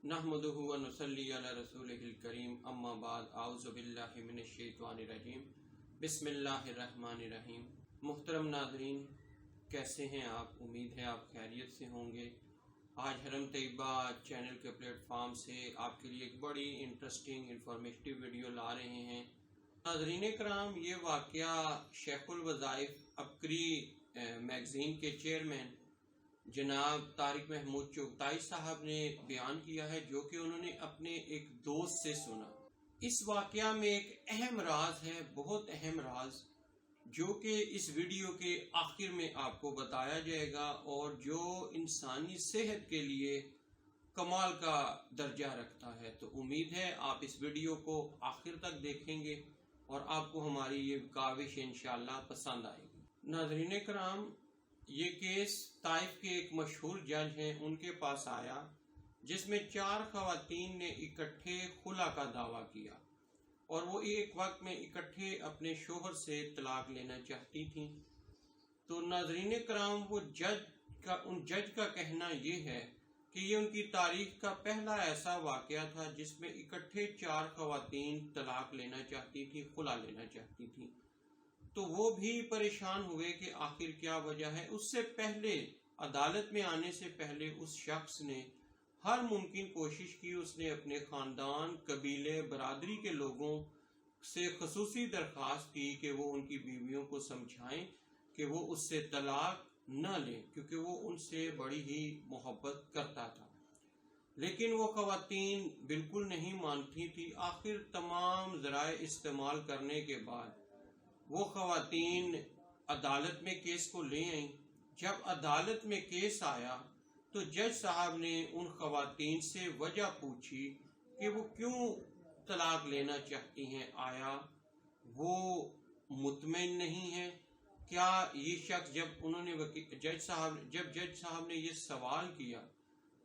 नहमदुहु व नुसल्ली अला रसूलिहिल करीम अम्मा बाद आऊज़ु बिल्लाहि मिनश शैतानिर रजीम बिस्मिल्लाहिर रहमानिर रहीम। मुहतरम नाज़रीन, कैसे हैं आप? उम्मीद है आप खैरियत से होंगे। आज हरम तैयबा चैनल के प्लेटफॉर्म से आपके लिए एक बड़ी इंटरेस्टिंग इंफॉर्मेटिव वीडियो ला रहे हैं। नाज़रीन कराम, ये वाक़या शेखुल वज़ाइफ अबकरी मैगज़ीन के चेयरमैन जनाब तारिक महमूद चुगताई साहब ने बयान किया है, जो कि उन्होंने अपने एक दोस्त से सुना। इस वाक़या में एक अहम राज है, बहुत अहम राज, जो कि इस वीडियो के आखिर में आपको बताया जाएगा और जो इंसानी सेहत के लिए कमाल का दर्जा रखता है। तो उम्मीद है आप इस वीडियो को आखिर तक देखेंगे और आपको हमारी ये काविश इंशाअल्लाह पसंद आएगी। नाज़रीन कराम, ये केस ताइफ के एक मशहूर जज हैं उनके पास आया, जिसमें 4 ख़वातीन ने इकट्ठे खुला का दावा किया और वो एक वक्त में इकट्ठे अपने शोहर से तलाक लेना चाहती थीं। तो नाज़रीन कराम, वो उन जज का कहना ये है कि ये उनकी तारीख का पहला ऐसा वाक़या था जिसमें इकट्ठे 4 ख़वातीन तलाक लेना चाहती थी, खुला लेना चाहती थी। तो वो भी परेशान हुए कि आखिर क्या वजह है। उससे पहले, अदालत में आने से पहले, उस शख्स ने हर मुमकिन कोशिश की। उसने अपने ख़ानदान, कबीले, बरादरी के लोगों से खसूसी दरख्वास्त की कि वो उनकी बीवियों को समझाएं कि वो उससे तलाक न लें, क्योंकि वो उनसे बड़ी ही मोहब्बत करता था। लेकिन वो ख़वातीन बिल्कुल नहीं मानती थी। आखिर तमाम ज़राए इस्तेमाल करने के बाद वो ख़वातीन अदालत में केस को ले आईं। जब अदालत में केस आया तो जज साहब ने उन ख़वातीन से वजह पूछी कि वो क्यों तलाक लेना चाहती हैं। आया वो मुतमईन नहीं है? क्या ये शख्स, जब जज साहब ने ये सवाल किया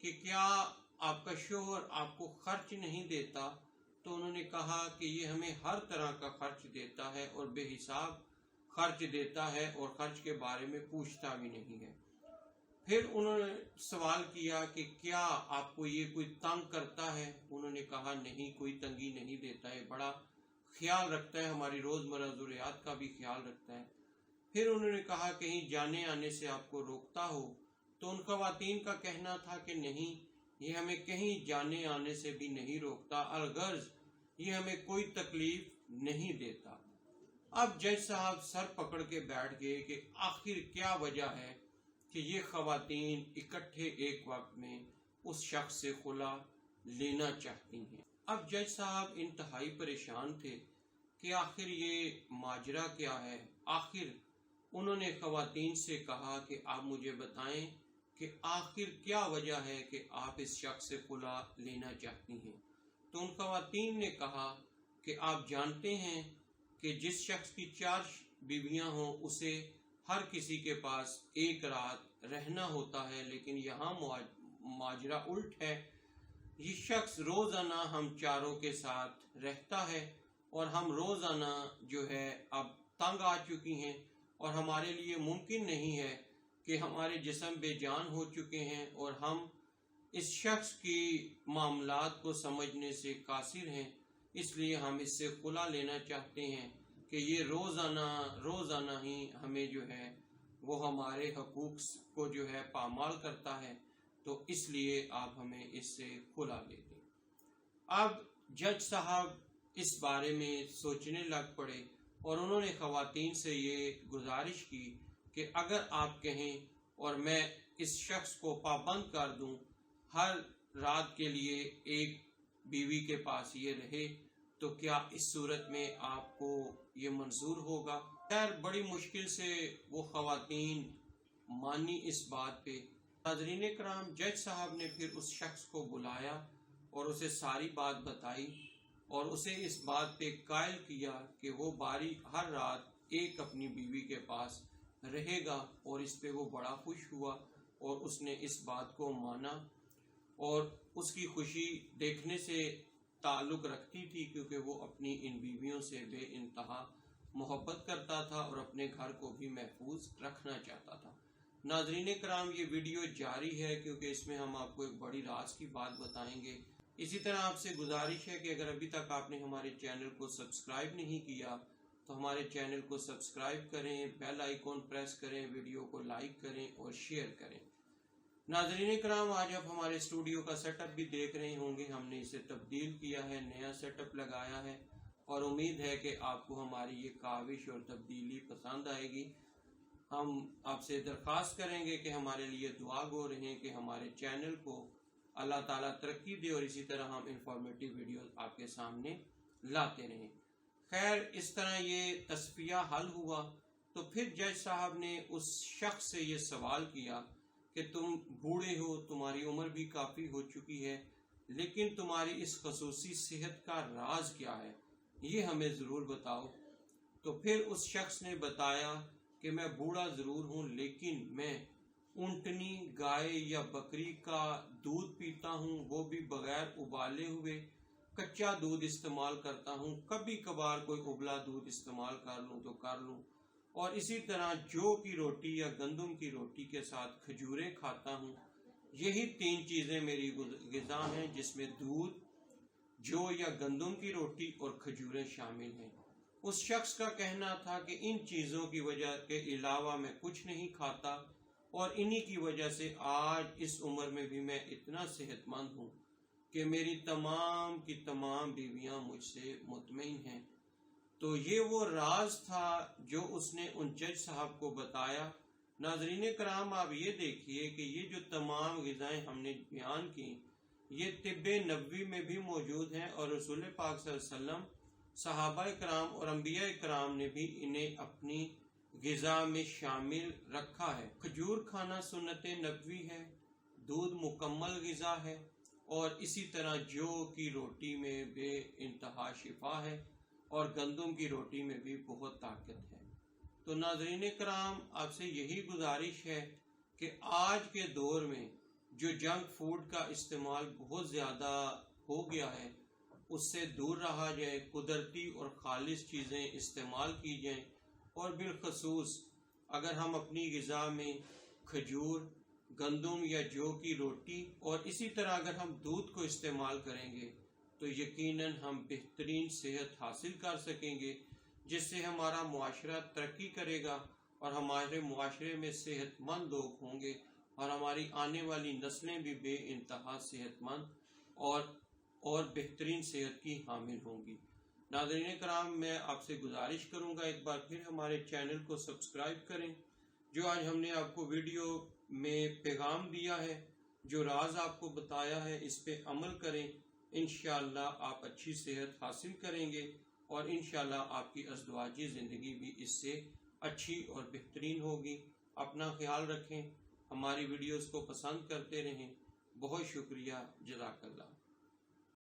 कि क्या आपका शोहर आपको खर्च नहीं देता, तो उन्होंने कहा कि ये हमें हर तरह का खर्च देता है और बेहिसाब खर्च देता है और खर्च के बारे में पूछता भी नहीं है। फिर उन्होंने सवाल किया कि क्या आपको ये कोई तंग करता है? उन्होंने कहा नहीं, कोई तंगी नहीं देता है, बड़ा ख्याल रखता है, हमारी रोज़मर्रा ज़रूरियात का भी ख्याल रखता है। फिर उन्होंने कहा कहीं जाने आने से आपको रोकता हो? तो उन ख़वातीन का कहना था कि नहीं, ये हमें कहीं जाने आने से भी नहीं रोकता, अलगर्ज ये हमें कोई तकलीफ नहीं देता। अब जज साहब सर पकड़ के बैठ गए कि आखिर क्या वजह है कि ये ख़वातीन इकट्ठे एक वक्त में उस शख्स से खुला लेना चाहती हैं। अब जज साहब इंतहाई परेशान थे कि आखिर ये माजरा क्या है। आखिर उन्होंने ख़वातीन से कहा कि आप मुझे बताएं कि आखिर क्या वजह है कि आप इस शख्स से खुला लेना चाहती हैं। तो उन ख़वातीन ने कहा कि आप जानते हैं कि जिस शख्स की 4 बीवियां हों उसे हर किसी के पास एक रात रहना होता है, लेकिन यहाँ माजरा उल्ट है। ये शख्स रोज़ाना हम चारों के साथ रहता है और हम रोज़ाना जो है अब तंग आ चुकी हैं और हमारे लिए मुमकिन नहीं है कि हमारे जिस्म बेजान हो चुके हैं और हम इस शख्स की मामलात को समझने से कासिर हैं। इसलिए हम इससे खुला लेना चाहते हैं कि ये रोज़ाना ही हमें जो है वो हमारे हकूक़ को जो है पामाल करता है, तो इसलिए आप हमें इससे खुला ले दें। अब जज साहब इस बारे में सोचने लग पड़े और उन्होंने ख़वातीन से ये गुजारिश की कि अगर आप कहें और मैं इस शख्स को पाबंद कर दूं, हर रात के लिए एक बीवी के पास ये रहे, तो क्या इस सूरत में आपको ये मंजूर होगा? खैर, बड़ी मुश्किल से वो ख़वातीन मानी इस बात पे। नाज़रीन कराम, जज साहब ने फिर उस शख्स को बुलाया और उसे सारी बात बताई और उसे इस बात पे कायल किया कि वो हर रात एक अपनी बीवी के पास रहेगा, और इस पे वो बड़ा खुश हुआ और उसने इस बात को माना और उसकी खुशी देखने से ताल्लुक़ रखती थी, क्योंकि वो अपनी इन बीवियों से बेइंतहा मोहब्बत करता था और अपने घर को भी महफूज रखना चाहता था। नाज़रीन कराम, ये वीडियो जारी है क्योंकि इसमें हम आपको एक बड़ी राज की बात बताएंगे। इसी तरह आपसे गुजारिश है कि अगर अभी तक आपने हमारे चैनल को सब्सक्राइब नहीं किया तो हमारे चैनल को सब्सक्राइब करें, बेल आइकॉन प्रेस करें, वीडियो को लाइक करें और शेयर करें। नाज़रीन कराम, आज आप हमारे स्टूडियो का सेटअप भी देख रहे होंगे। हमने इसे तब्दील किया है, नया सेटअप लगाया है और उम्मीद है कि आपको हमारी ये काविश और तब्दीली पसंद आएगी। हम आपसे दरख्वास्त करेंगे कि हमारे लिए दुआ गो रहें कि हमारे चैनल को अल्लाह ताला तरक्की दे और इसी तरह हम इंफॉर्मेटिव वीडियो आपके सामने लाते रहें। खैर, इस तरह ये तस्फिया हल हुआ तो फिर जज साहब ने उस शख्स से ये सवाल किया कि तुम बूढ़े हो, तुम्हारी उम्र भी काफ़ी हो चुकी है, लेकिन तुम्हारी इस खसूसी सेहत का राज क्या है, ये हमें ज़रूर बताओ। तो फिर उस शख्स ने बताया कि मैं बूढ़ा ज़रूर हूँ, लेकिन मैं ऊँटनी, गाय या बकरी का दूध पीता हूँ, वो भी बगैर उबाले हुए कच्चा दूध इस्तेमाल करता हूँ। कभी कभार कोई उबला दूध इस्तेमाल कर लूँ तो कर लूँ, और इसी तरह जौ की रोटी या गंदम की रोटी के साथ खजूरें खाता हूँ। यही 3 चीज़ें मेरी ग़िज़ा हैं जिसमें दूध, जौ या गंदम की रोटी और खजूरें शामिल हैं। उस शख्स का कहना था कि इन चीज़ों की वजह के अलावा मैं कुछ नहीं खाता और इन्हीं की वजह से आज इस उम्र में भी मैं इतना सेहतमंद हूँ कि मेरी तमाम की तमाम बीवियाँ मुझसे मुतमईन हैं। तो ये वो राज था जो उसने उन जज साहब को बताया। नाज़रीन कराम, आप ये देखिए कि ये जो तमाम ग़िज़ाएँ हमने बयान की ये तिब्बे नबवी में भी मौजूद हैं और रसूल पाक सल्लल्लाहु अलैहि वसल्लम, सहाबा कराम और अंबिया कराम ने भी इन्हें अपनी ग़िज़ा में शामिल रखा है। खजूर खाना सुन्नत नबवी है, दूध मुकम्मल ग़िज़ा है और इसी तरह जौ की रोटी में बे इंतहा शिफा है और गंदम की रोटी में भी बहुत ताकत है। तो नाज़रीन कराम, आपसे यही गुजारिश है कि आज के दौर में जो जंक फूड का इस्तेमाल बहुत ज़्यादा हो गया है उससे दूर रहा जाए, कुदरती और खालिश चीज़ें इस्तेमाल की जाएं और बिलखसूस अगर हम अपनी ग़िज़ा में खजूर, गंदम या जौ की रोटी और इसी तरह अगर हम दूध को इस्तेमाल करेंगे तो यकीनन हम बेहतरीन सेहत हासिल कर सकेंगे, जिससे हमारा मुआशरा तरक्की करेगा और हमारे मुआशरे में सेहतमंद लोग होंगे और हमारी आने वाली नस्लें भी बेइंतहा सेहतमंद और बेहतरीन सेहत की हामिल होंगी। नाज़रीन कराम, मैं आपसे गुजारिश करूंगा एक बार फिर हमारे चैनल को सब्सक्राइब करें। जो आज हमने आपको वीडियो में पैगाम दिया है, जो राज आपको बताया है, इस पे अमल करें। इंशाअल्लाह आप अच्छी सेहत हासिल करेंगे और इंशाअल्लाह आपकी अज़दवाजी ज़िंदगी भी इससे अच्छी और बेहतरीन होगी। अपना ख्याल रखें, हमारी वीडियोस को पसंद करते रहें। बहुत शुक्रिया, जज़ाकल्लाह।